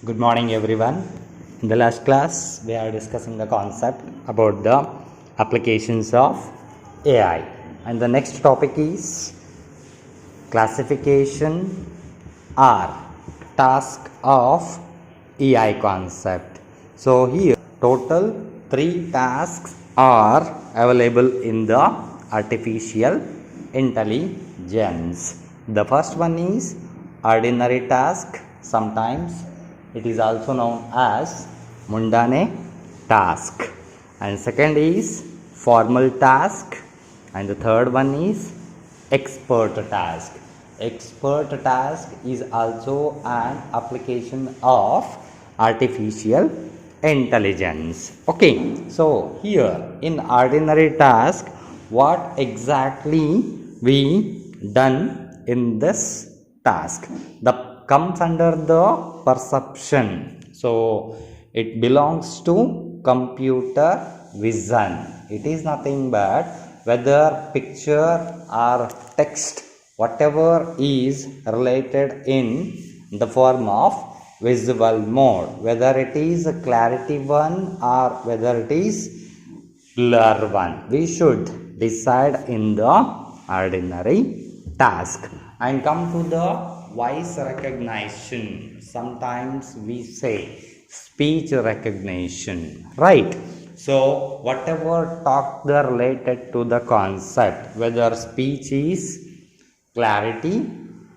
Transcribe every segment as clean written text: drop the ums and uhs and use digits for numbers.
Good morning, everyone. In the last class, we are discussing the concept about the applications of AI, and the next topic is classification or task of AI concept. So here, total 3 tasks are available in the artificial intelligence. The first one is ordinary task. Sometimes it is also known as mundane task, and second is formal task, and the third one is expert task. Expert task is also an application of artificial intelligence. Okay, so here in ordinary task, what exactly we done in this task? The comes under the perception, so it belongs to computer vision. It is nothing but whether picture or text, whatever is related in the form of visual mode, whether it is a clarity one or whether it is blur one, we should decide in the ordinary task. And come to the voice recognition. Sometimes we say speech recognition, right? So whatever talk the related to the concept, whether speech is clarity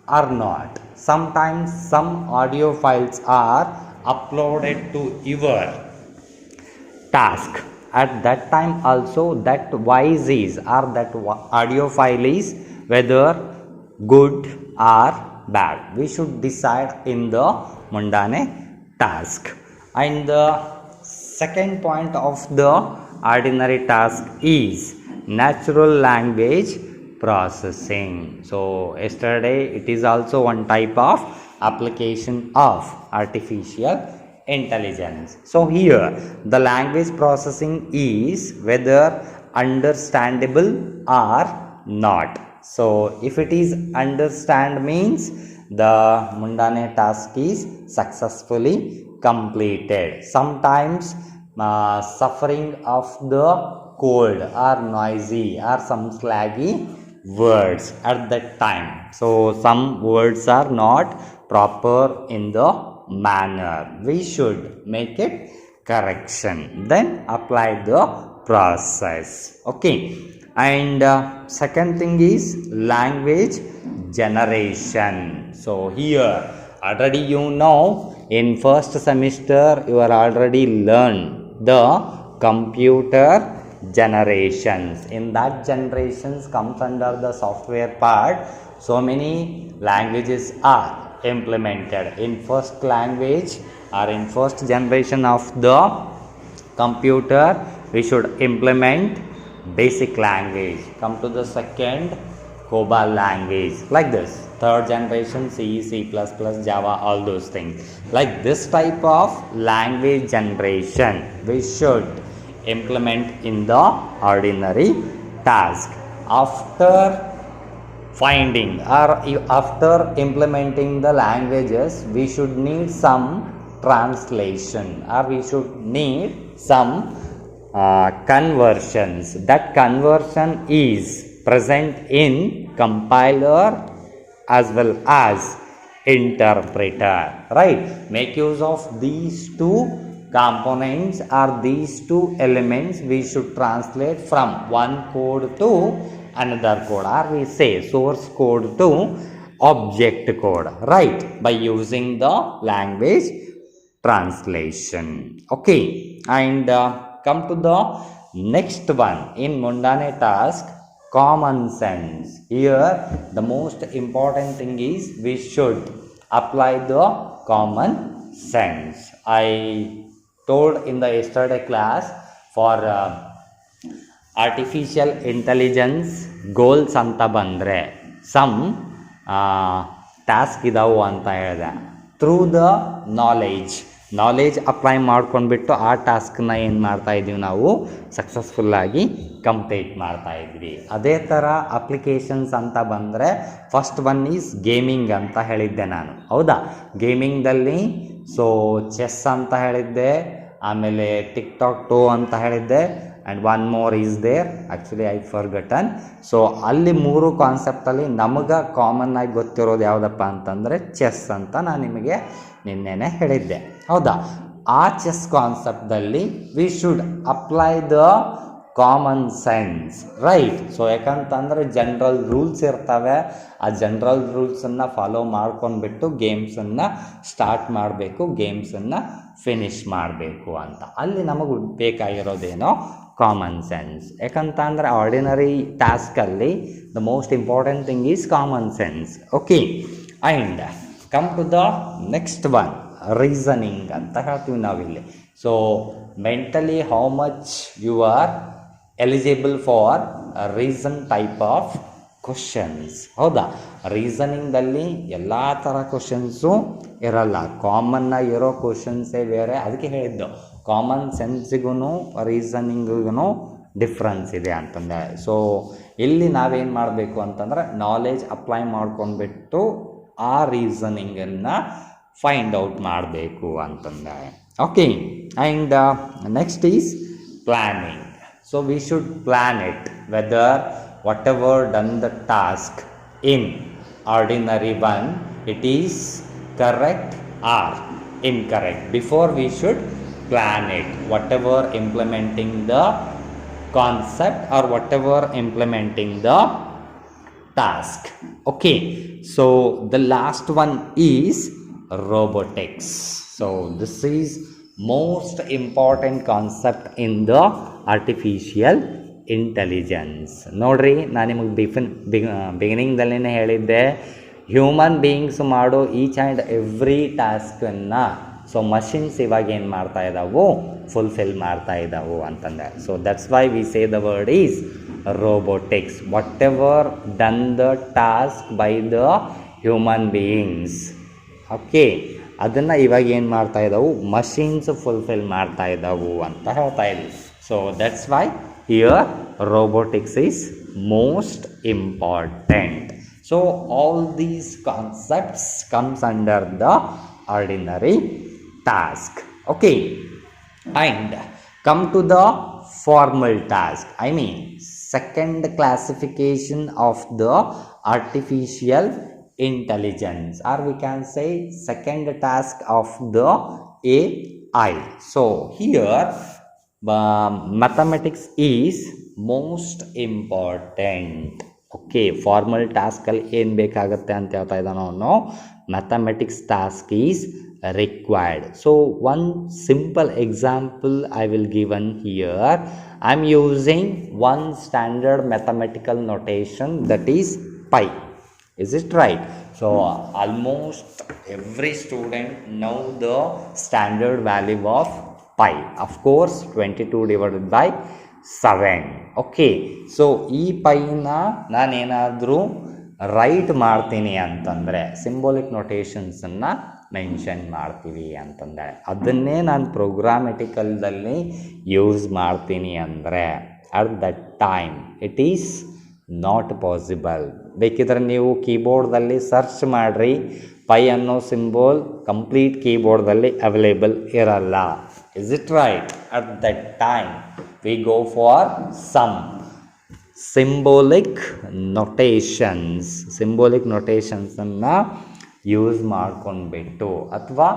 or not. Sometimes some audio files are uploaded to your task. At that time also that voice is or that audio file is whether good or bad, we should decide in the mundane task. And the second point of the ordinary task is natural language processing. So yesterday it is also one type of application of artificial intelligence. So here the language processing is whether understandable or not. So if it is understand means the mundane task is successfully completed. Sometimes suffering of the cold or noisy or some slaggy words at that time, so some words are not proper in the manner, we should make it correction, then apply the process. Okay, and second thing is language generation. So here already you know in first semester you are already learned the computer generations. In that generations comes under the software part, so many languages are implemented. In first language or in first generation of the computer, we should implement basic language. Come to the second, COBOL language, like this. Third generation, C, C++, Java, all those things. Like this type of language generation we should implement in the ordinary task. After finding or after implementing the languages, we should need some translation or we should need some conversions. That conversion is present in compiler as well as interpreter, right? Make use of these two components or these two elements. We should translate from one code to another code, or we say source code to object code, right, by using the language translation. Okay, and come to the next one in mundane task, common sense. Here the most important thing is we should apply the common sense. I told in the yesterday class for artificial intelligence goals anta bandre some task idavu anta ಹೇಳಿದೆ. Through the knowledge apply ಮಾಡ್ಕೊಂಡ್ಬಿಟ್ಟು ಆ ಟಾಸ್ಕ್ನ ಏನು ಮಾಡ್ತಾ ಇದ್ದೀವಿ ನಾವು ಸಕ್ಸಸ್ಫುಲ್ಲಾಗಿ complete ಮಾಡ್ತಾ ಇದ್ವಿ. ಅದೇ ಥರ ಅಪ್ಲಿಕೇಶನ್ಸ್ ಅಂತ ಬಂದರೆ ಫಸ್ಟ್ ಒನ್ ಈಸ್ ಗೇಮಿಂಗ್ ಅಂತ ಹೇಳಿದ್ದೆ ನಾನು, ಹೌದಾ? ಗೇಮಿಂಗ್ದಲ್ಲಿ ಸೊ ಚೆಸ್ ಅಂತ ಹೇಳಿದ್ದೆ, ಆಮೇಲೆ ಟಿಕ್ ಟಾಕ್ ಟೋ ಅಂತ ಹೇಳಿದ್ದೆ, and one more is there, actually I forgotten. So ಅಲ್ಲಿ 3 ಕಾನ್ಸೆಪ್ಟಲ್ಲಿ ನಮಗೆ ಕಾಮನ್ ಆಗಿ ಗೊತ್ತಿರೋದು ಯಾವುದಪ್ಪ ಅಂತಂದರೆ ಚೆಸ್ ಅಂತ ನಾನು ನಿಮಗೆ ನಿನ್ನೆನೆ ಹೇಳಿದ್ದೆ, ಹೌದಾ. ಆ ಚೆಸ್ ಕಾನ್ಸೆಪ್ಟಲ್ಲಿ we should apply the common sense, right. So ಯಾಕಂತಂದರೆ ಜನರಲ್ ರೂಲ್ಸ್ ಇರ್ತವೆ, ಆ ಜನರಲ್ ರೂಲ್ಸನ್ನು ಫಾಲೋ ಮಾಡ್ಕೊಂಡ್ಬಿಟ್ಟು ಗೇಮ್ಸನ್ನು ಸ್ಟಾರ್ಟ್ ಮಾಡಬೇಕು, ಗೇಮ್ಸನ್ನು ಫಿನಿಷ್ ಮಾಡಬೇಕು ಅಂತ. ಅಲ್ಲಿ ನಮಗೆ ಬೇಕಾಗಿರೋದೇನೋ ಕಾಮನ್ ಸೆನ್ಸ್. ಯಾಕಂತ ಅಂದರೆ ಆರ್ಡಿನರಿ ಟಾಸ್ಕಲ್ಲಿ the most important thing is common sense. Okay, and come to the next one, reasoning ಅಂತ ಹೇಳ್ತೀವಿ ನಾವಿಲ್ಲಿ. So mentally how much you are eligible for reason type of questions, ಹೌದಾ. ರೀಸನಿಂಗ್ದಲ್ಲಿ ಎಲ್ಲ ಥರ ಕ್ವಶನ್ಸು ಇರಲ್ಲ, ಕಾಮನ್ನಾಗಿ ಇರೋ ಕ್ವಶನ್ಸೇ ಬೇರೆ. ಅದಕ್ಕೆ ಹೇಳಿದ್ದು ಕಾಮನ್ ಸೆನ್ಸಿಗೂ ರೀಸನಿಂಗಿಗೂ ಡಿಫ್ರೆನ್ಸ್ ಇದೆ ಅಂತಂದೆ. ಸೊ ಇಲ್ಲಿ ನಾವೇನು ಮಾಡಬೇಕು ಅಂತಂದರೆ ನಾಲೆಜ್ ಅಪ್ಲೈ ಮಾಡ್ಕೊಂಡ್ಬಿಟ್ಟು ಆ ರೀಸನಿಂಗನ್ನು ಫೈಂಡ್ ಔಟ್ ಮಾಡಬೇಕು ಅಂತಂದೆ. Okay, and next is planning. So we should plan it, whether whatever done the task in ordinary one, it is correct or incorrect. Before we should plan it, whatever implementing the concept or whatever implementing the task. Okay, so the last one is robotics. So this is most important concept in the artificial intelligence. ನೋಡ್ರಿ, ನಾನು ನಿಮಗೆ ಬಿಗಿನಿಂಗ್ದಲ್ಲೇ ಹೇಳಿದ್ದೆ, human beings ಮಾಡೋ each and every ಟಾಸ್ಕನ್ನು so machines ಇವಾಗ ಏನು ಮಾಡ್ತಾ ಇದ್ದಾವೆ, ಫುಲ್ಫಿಲ್ ಮಾಡ್ತಾ ಇದ್ದಾವೆ ಅಂತಂದೆ. So that's why we say the word is robotics. Whatever done the task by the human beings, okay, ಅದನ್ನು ಇವಾಗ ಏನು ಮಾಡ್ತಾ ಇದ್ದಾವೆ, ಮಷಿನ್ಸ್ ಫುಲ್ಫಿಲ್ ಮಾಡ್ತಾ ಇದ್ದಾವೆ ಅಂತ ಹೇಳ್ತಾ ಇದ್ವಿ. So that's why here robotics is most important. So all these concepts comes under the ordinary task. Okay, and come to the formal task. I mean second classification of the artificial intelligence, or we can say second task of the AI. So here mathematics is most important. Okay, formal ಟಾಸ್ಕಲ್ಲಿ ಏನು ಬೇಕಾಗುತ್ತೆ ಅಂತ ಹೇಳ್ತಾ ಇದ್ದಾನೋ ಅವನು, mathematics task is required. So one simple example I will given here. I am using one standard mathematical notation that is pi. Is it right? So almost every student know the standard value of pi. Of course 22 divided by 7. Okay, so ಈ ಪೈನ ನಾನೇನಾದರೂ right ಮಾಡ್ತೀನಿ ಅಂತಂದರೆ ಸಿಂಬೋಲಿಕ್ ನೊಟೇಷನ್ಸನ್ನು mention ಮಾಡ್ತೀವಿ ಅಂತಂದರೆ, ಅದನ್ನೇ ನಾನು ಪ್ರೋಗ್ರಾಮೆಟಿಕಲ್ದಲ್ಲಿ use ಮಾಡ್ತೀನಿ ಅಂದರೆ at that time it is not possible. ಬೇಕಿದ್ರೆ ನೀವು ಕೀಬೋರ್ಡ್ದಲ್ಲಿ ಸರ್ಚ್ ಮಾಡಿರಿ, ಪೈ ಅನ್ನೋ ಸಿಂಬೋಲ್ ಕಂಪ್ಲೀಟ್ ಕೀಬೋರ್ಡ್ದಲ್ಲಿ ಅವೈಲೇಬಲ್ ಇರಲ್ಲ. Is it right? At that time we go for some symbolic ನೊಟೇಷನ್ಸನ್ನು ಯೂಸ್ ಮಾಡ್ಕೊಂಡ್ಬಿಟ್ಟು ಅಥವಾ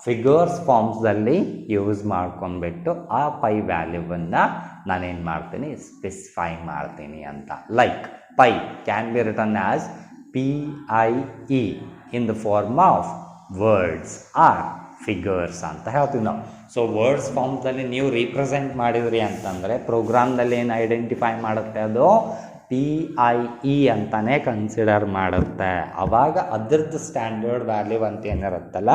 ಫಿಗರ್ಸ್ ಫಾರ್ಮ್ಸ್ದಲ್ಲಿ ಯೂಸ್ ಮಾಡ್ಕೊಂಡ್ಬಿಟ್ಟು ಆ ಪೈ ವ್ಯಾಲ್ಯೂವನ್ನು ನಾನೇನು ಮಾಡ್ತೀನಿ, ಸ್ಪೆಸಿಫೈ ಮಾಡ್ತೀನಿ ಅಂತ. Like pi can be written as PIE in the form of words or figures ಅಂತ ಹೇಳ್ತೀವಿ ನಾವು. ಸೊ ವರ್ಡ್ಸ್ ಫಾರ್ಮ್ದಲ್ಲಿ ನೀವು ರೀಪ್ರೆಸೆಂಟ್ ಮಾಡಿದ್ರಿ ಅಂತಂದರೆ ಪ್ರೋಗ್ರಾಮ್ದಲ್ಲಿ ಏನು ಐಡೆಂಟಿಫೈ ಮಾಡುತ್ತೆ, ಅದು PIE ಅಂತಲೇ ಕನ್ಸಿಡರ್ ಮಾಡುತ್ತೆ. ಆವಾಗ ಅದರದ್ದು ಸ್ಟ್ಯಾಂಡರ್ಡ್ ವ್ಯಾಲ್ಯೂ ಅಂತ ಏನಿರುತ್ತಲ್ಲ,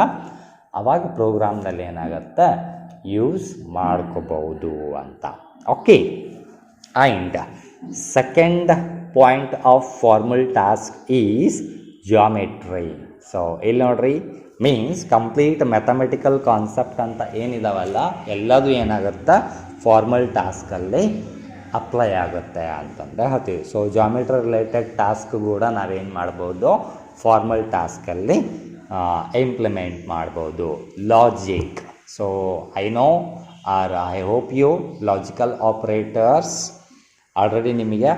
ಆವಾಗ ಪ್ರೋಗ್ರಾಮ್ದಲ್ಲಿ ಏನಾಗುತ್ತೆ, ಯೂಸ್ ಮಾಡ್ಕೋಬಹುದು ಅಂತ. Okay, and second point of formal task is geometry. So ಇಲ್ಲಿ ನೋಡ್ರಿ, ಮೀನ್ಸ್ ಕಂಪ್ಲೀಟ್ ಮ್ಯಾಥಮೆಟಿಕಲ್ ಕಾನ್ಸೆಪ್ಟ್ ಅಂತ ಏನಿದಾವಲ್ಲ ಎಲ್ಲದು ಏನಾಗುತ್ತೆ, ಫಾರ್ಮಲ್ ಟಾಸ್ಕಲ್ಲಿ ಅಪ್ಲೈ ಆಗುತ್ತೆ ಅಂತಂದರೆ ಹೇಳ್ತೀವಿ. ಸೊ ಜಿಯೋಮೆಟ್ರಿ ರಿಲೇಟೆಡ್ ಟಾಸ್ಕ್ ಕೂಡ ನಾವೇನು ಮಾಡ್ಬೋದು, ಫಾರ್ಮಲ್ ಟಾಸ್ಕಲ್ಲಿ ಇಂಪ್ಲಿಮೆಂಟ್ ಮಾಡ್ಬೋದು. Logic, so I know or I hope you logical operators already ನಿಮಗೆ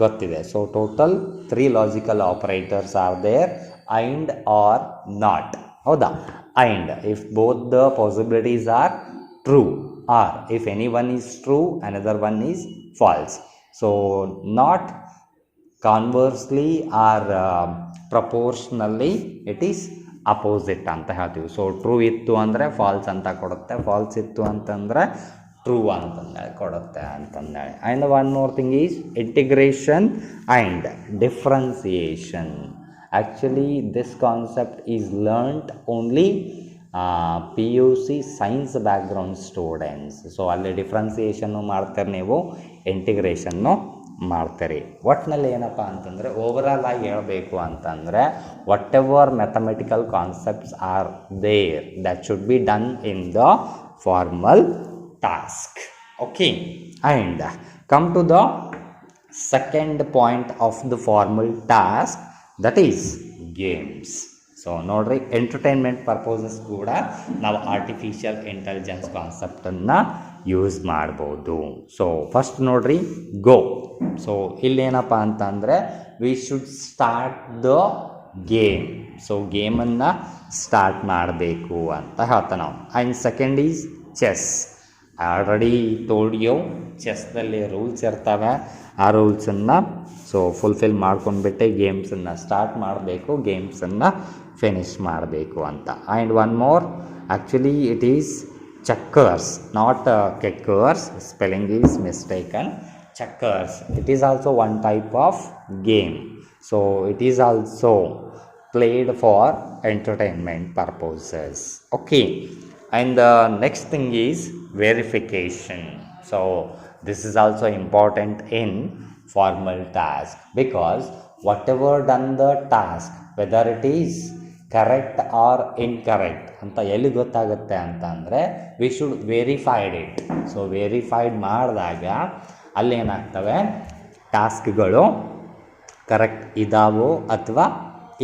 ಗೊತ್ತಿದೆ. So total 3 logical operators are there, and or not. ಹೌದಾ? And if both the possibilities are true, or if any one is true another one is false. So not conversely or proportionally, it is opposite ಅಂತ ಹೇಳ್ತೀವಿ. So true ಇತ್ತು ಅಂದರೆ falls ಅಂತ ಕೊಡುತ್ತೆ, falls ಇತ್ತು ಅಂತಂದರೆ true ಅಂತಂದೇಳಿ ಕೊಡುತ್ತೆ ಅಂತಂದೇಳಿ. And one more thing is integration and differentiation. Actually this concept is learned only PUC science background students. So ಅಲ್ಲಿ ಡಿಫ್ರೆನ್ಸಿಯೇಷನ್ನು ಮಾಡ್ತಾರೆ, ನೀವು ಇಂಟಿಗ್ರೇಷನ್ನು ಮಾಡ್ತೀರಿ. ಒಟ್ಟಿನಲ್ಲಿ ಏನಪ್ಪ ಅಂತಂದರೆ ಓವರಾಲ್ ಆಗಿ ಹೇಳಬೇಕು ಅಂತಂದರೆ whatever mathematical concepts are there that should be done in the formal task. Okay, and come to the second point of the formal task, that is games. So ನೋಡ್ರಿ, ಎಂಟರ್ಟೈನ್ಮೆಂಟ್ ಪರ್ಪೋಸಸ್ ಕೂಡ ನಾವು artificial intelligence ಕಾನ್ಸೆಪ್ಟನ್ನು use ಮಾಡ್ಬೋದು. So first ನೋಡ್ರಿ, go. So ಇಲ್ಲೇನಪ್ಪ ಅಂತಂದರೆ we should start the game. So ಗೇಮನ್ನು start ಮಾಡಬೇಕು ಅಂತ ಹೇಳ್ತಾ ನಾವು. And second is chess. Already told you, ಚೆಸ್ದಲ್ಲಿ rules ಇರ್ತವೆ, ಆ ರೂಲ್ಸನ್ನು ಸೊ ಫುಲ್ಫಿಲ್ ಮಾಡ್ಕೊಂಡ್ಬಿಟ್ಟೆ ಗೇಮ್ಸನ್ನು ಸ್ಟಾರ್ಟ್ ಮಾಡಬೇಕು, ಗೇಮ್ಸನ್ನು ಫಿನಿಷ್ ಮಾಡಬೇಕು ಅಂತ. And one more, actually it is checkers, not kickers. Spelling is mistaken. Checkers, it is also one type of game. So it is also played for entertainment purposes. Okay, and the next thing is verification. So this is also important in formal task, because whatever done the task, whether it is correct or incorrect ಅಂತ ಎಲ್ಲಿ ಗೊತ್ತಾಗುತ್ತೆ ಅಂತಂದರೆ we should verified it. So verified ಮಾಡಿದಾಗ ಅಲ್ಲೇನಾಗ್ತವೆ, ಟಾಸ್ಕ್ಗಳು correct ಇದಾವೋ ಅಥವಾ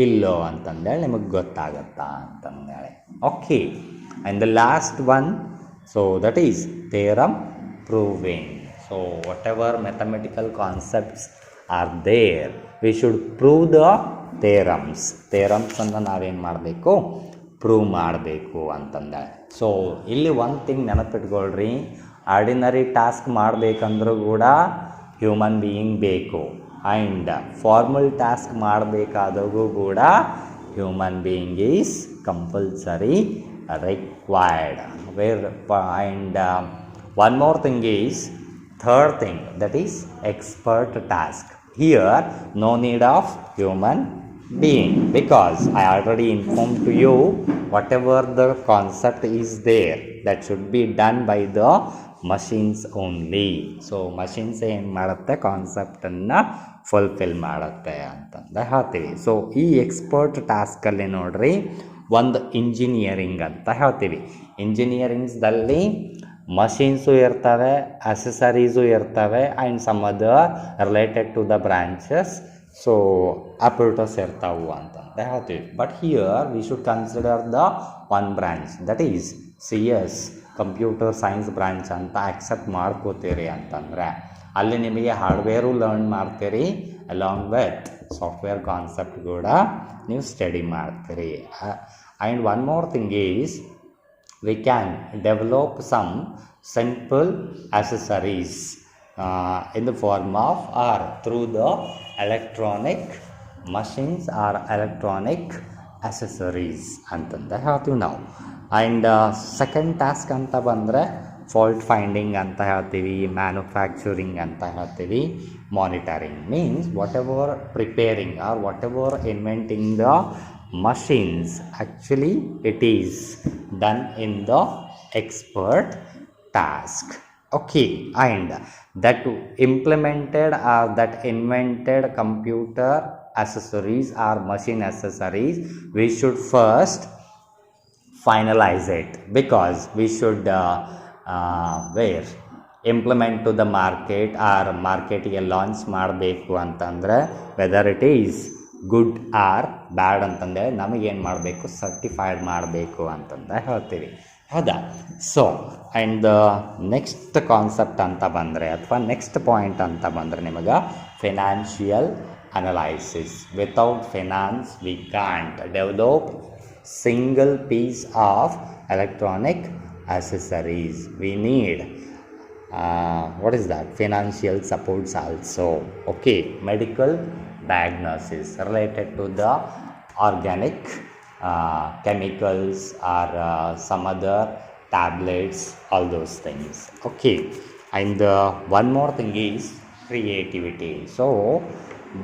ಇಲ್ಲೋ ಅಂತಂದೇಳಿ ನಿಮಗೆ ಗೊತ್ತಾಗತ್ತಾ ಅಂತಂದೇಳಿ. Okay, and the last one, so that is theorem proving. So whatever mathematical concepts are there, we should prove the ಥಿಯರಮ್ಸನ್ನು ನಾವೇನು ಮಾಡಬೇಕು, ಪ್ರೂವ್ ಮಾಡಬೇಕು ಅಂತಂದೆ. ಸೊ ಇಲ್ಲಿ ಒಂದು ಥಿಂಗ್ ನೆನಪಿಟ್ಕೊಳ್ರಿ, ಆರ್ಡಿನರಿ ಟಾಸ್ಕ್ ಮಾಡಬೇಕಂದ್ರೂ ಕೂಡ ಹ್ಯೂಮನ್ ಬೀಯಿಂಗ್ ಬೇಕು, ಆ್ಯಂಡ್ ಫಾರ್ಮಲ್ ಟಾಸ್ಕ್ ಮಾಡಬೇಕಾದಾಗೂ ಕೂಡ human being is compulsory required. And one more thing is third thing, that is expert task. Here no need of human being, because I already informed to you whatever the concept is there, that should be done by the machines only. So machines ಏನು ಮಾಡುತ್ತೆ, ಕಾನ್ಸೆಪ್ಟನ್ನು fulfil ಮಾಡುತ್ತೆ ಅಂತಂದು ಹೇಳ್ತೀವಿ. So ಈ expert ಟಾಸ್ಕಲ್ಲಿ ನೋಡ್ರಿ, ಒಂದು engineering ಅಂತ ಹೇಳ್ತೀವಿ. ಇಂಜಿನಿಯರಿಂಗ್ಸ್ದಲ್ಲಿ ಮಷೀನ್ಸು ಇರ್ತವೆ, ಅಸೆಸರೀಸು ಇರ್ತವೆ, and some other related to the branches, so operators ಇರ್ತಾವೆ ಅಂತಂದು ಹೇಳ್ತೀವಿ. But here we should consider the one branch, that is CS, computer science branch ಅಂತ ಆಕ್ಸೆಪ್ಟ್ ಮಾಡ್ಕೋತೀರಿ ಅಂತಂದರೆ ಅಲ್ಲಿ ನಿಮಗೆ ಹಾರ್ಡ್ವೇರು ಲರ್ನ್ ಮಾಡ್ತೀರಿ, ಅಲಾಂಗ್ ವಿತ್ ಸಾಫ್ಟ್ವೇರ್ ಕಾನ್ಸೆಪ್ಟ್ ಕೂಡ ನೀವು ಸ್ಟಡಿ ಮಾಡ್ತೀರಿ. And one more thing is, we can develop some simple accessories in the form of or through the electronic machines or electronic accessories ಅಂತಂದು ಹೇಳ್ತೀವಿ ನಾವು. ಆ್ಯಂಡ್ ಸೆಕೆಂಡ್ ಟಾಸ್ಕ್ ಅಂತ ಬಂದರೆ fault finding ಅಂತ ಹೇಳ್ತೀವಿ, ಮ್ಯಾನುಫ್ಯಾಕ್ಚರಿಂಗ್ ಅಂತ ಹೇಳ್ತೀವಿ, monitoring. Means whatever preparing or whatever inventing the machines, actually it is done in the expert task. Okay, and that implemented or that invented computer accessories or machine accessories, we should first finalize it, because we should implement to the market or market ಗೆ launch ಮಾಡಬೇಕು ಅಂತಂದರೆ whether it is good or bad ಅಂತಂದರೆ ನಮಗೇನು ಮಾಡಬೇಕು, certified ಮಾಡಬೇಕು ಅಂತಂದ ಹೇಳ್ತೀವಿ, ಹೌದಾ. So and the next concept ಅಂತ ಬಂದರೆ ಅಥವಾ ನೆಕ್ಸ್ಟ್ ಪಾಯಿಂಟ್ ಅಂತ ಬಂದರೆ ನಿಮಗೆ financial analysis. Without finance we can't develop single piece of electronic accessories. We need what is that, financial supports also. Okay, medical diagnosis related to the organic chemicals or some other tablets, all those things. Okay, and one more thing is creativity. So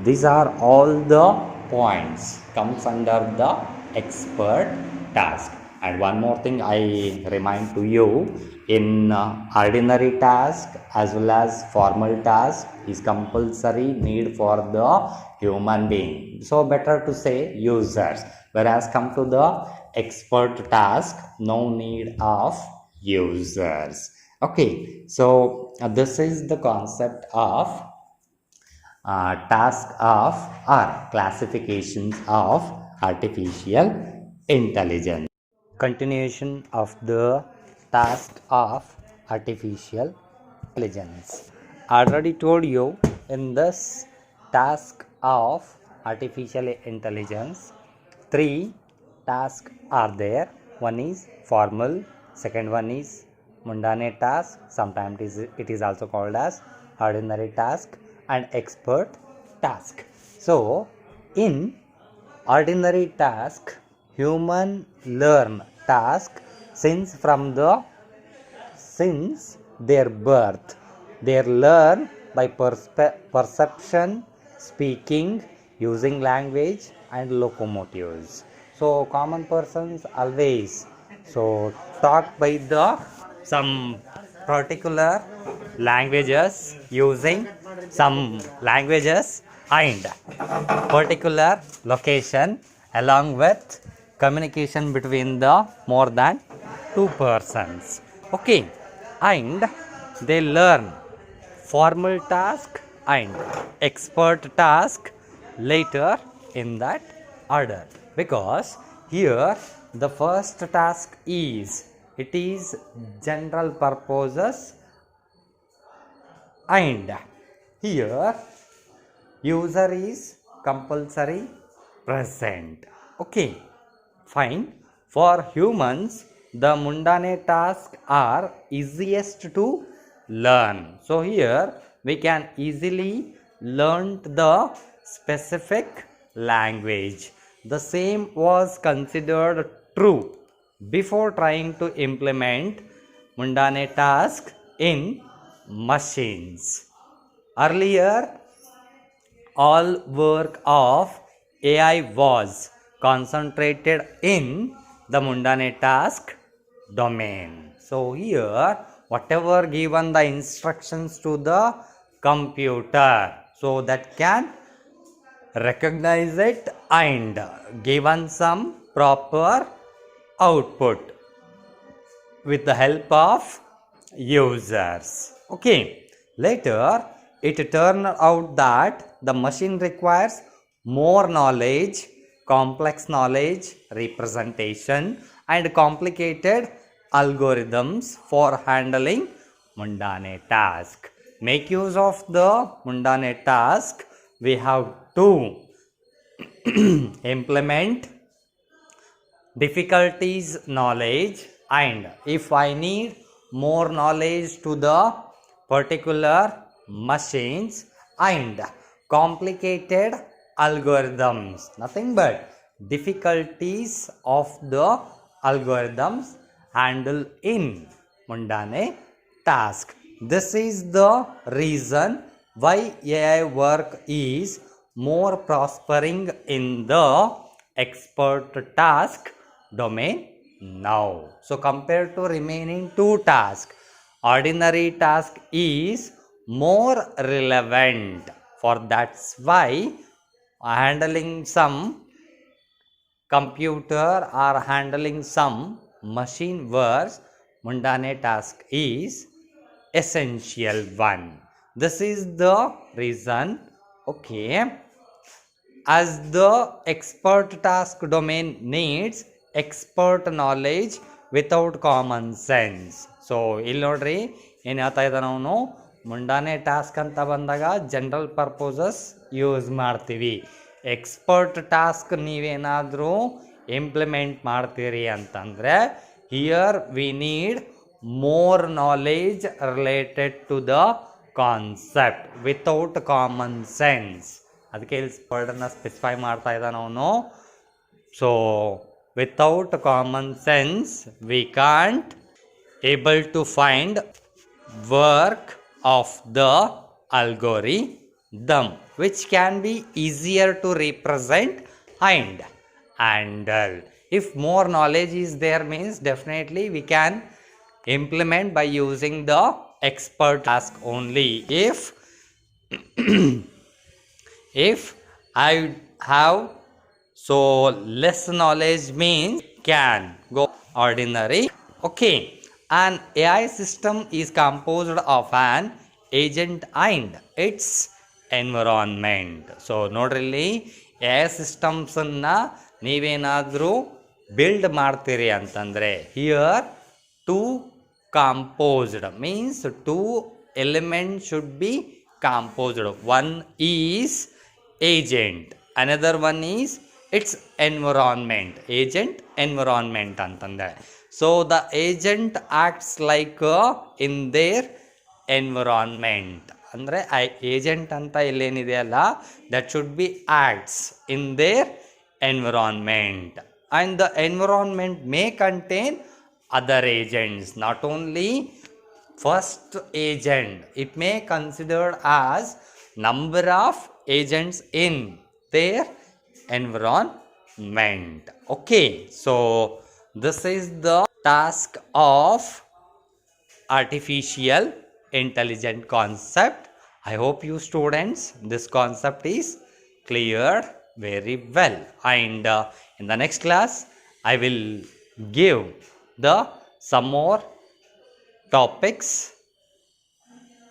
these are all the points comes under the expert task. And one more thing I remind to you, in ordinary task as well as formal task is compulsory need for the human being, so better to say users, whereas come to the expert task, no need of users. Okay, so this is the concept of task of or classifications of artificial intelligence. Continuation of the task of artificial intelligence. Already told you, in this task of artificial intelligence, 3 tasks are there. One is formal, second one is mundane task, sometimes it is also called as ordinary task, and expert task. So in ordinary task, human learn task since their birth. They learn by perception, speaking, using language and locomotives. So common persons always talk by the some particular languages, using some languages and particular location, along with communication between the more than 2 persons. Okay, and they learn formal task and expert task later in that order, because here the first task is, it is general purposes, and here user is compulsory present. Okay, fine. For humans, the mundane tasks are easiest to learn. So here we can easily learn the specific language. The same was considered true before trying to implement mundane task in machines. Earlier, all work of AI was concentrated in the mundane task domain. So here, whatever given the instructions to the computer, so that can recognize it and given some proper output with the help of users. Okay, later it turned out that the machine requires more knowledge, complex knowledge, representation and complicated algorithms for handling mundane task. Make use of the mundane task, we have to implement difficulties knowledge, and if I need more knowledge to the particular machines and complicated algorithms, nothing but difficulties of the algorithms handle in mundane task. This is the reason why AI work is more prospering in the expert task domain now. So compared to remaining 2 tasks, ordinary task is more relevant. For that's why handling some computer or handling some machine works, mundane task is essential one. This is the reason. Okay, as the expert task domain needs expert knowledge without common sense. So ಇಲ್ಲಿ ನೋಡ್ರಿ ಏನು ಹೇಳ್ತಾ ಇದ್ದಾನೆ ಅವನು, ಮುಂಡಾನೆ task ಅಂತ ಬಂದಾಗ general purposes use ಮಾಡ್ತೀವಿ. Expert task ನೀವೇನಾದರೂ ಇಂಪ್ಲಿಮೆಂಟ್ ಮಾಡ್ತೀರಿ ಅಂತಂದರೆ here we need more knowledge related to the concept without common sense. ಅದಕ್ಕೆ ಇಲ್ಲಿ ವರ್ಡನ್ನು ಸ್ಪೆಸಿಫೈ ಮಾಡ್ತಾ ಇದ್ದಾನೆ ಅವನು. So without common sense we can't able to find work of the algorithm, which can be easier to represent and handle. If more knowledge is there means definitely we can implement by using the expert task only. If I have so less knowledge means can go ordinary. Okay. An AI system is composed of an agent and its environment. So ನೋಡ್ರಿ, AI ಸಿಸ್ಟಮ್ಸನ್ನು ನೀವೇನಾದರೂ build ಮಾಡ್ತೀರಿ ಅಂತಂದರೆ here to composed means two elements should be composed. One is agent, another one is its environment. Agent environment ಅಂತಂದರೆ so the agent acts like in their environment. ಅಂದರೆ agent ಅಂತ ಇಲ್ಲೇನಿದೆ ಅಲ್ಲ, that should be acts in their environment, and the environment may contain other agents, not only first agent. It may considered as number of agents in their environment. Okay, so this is the task of artificial intelligence concept. I hope you students this concept is cleared very well, and in the next class I will give the some more topics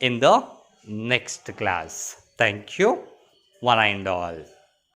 in the next class. Thank you one and all.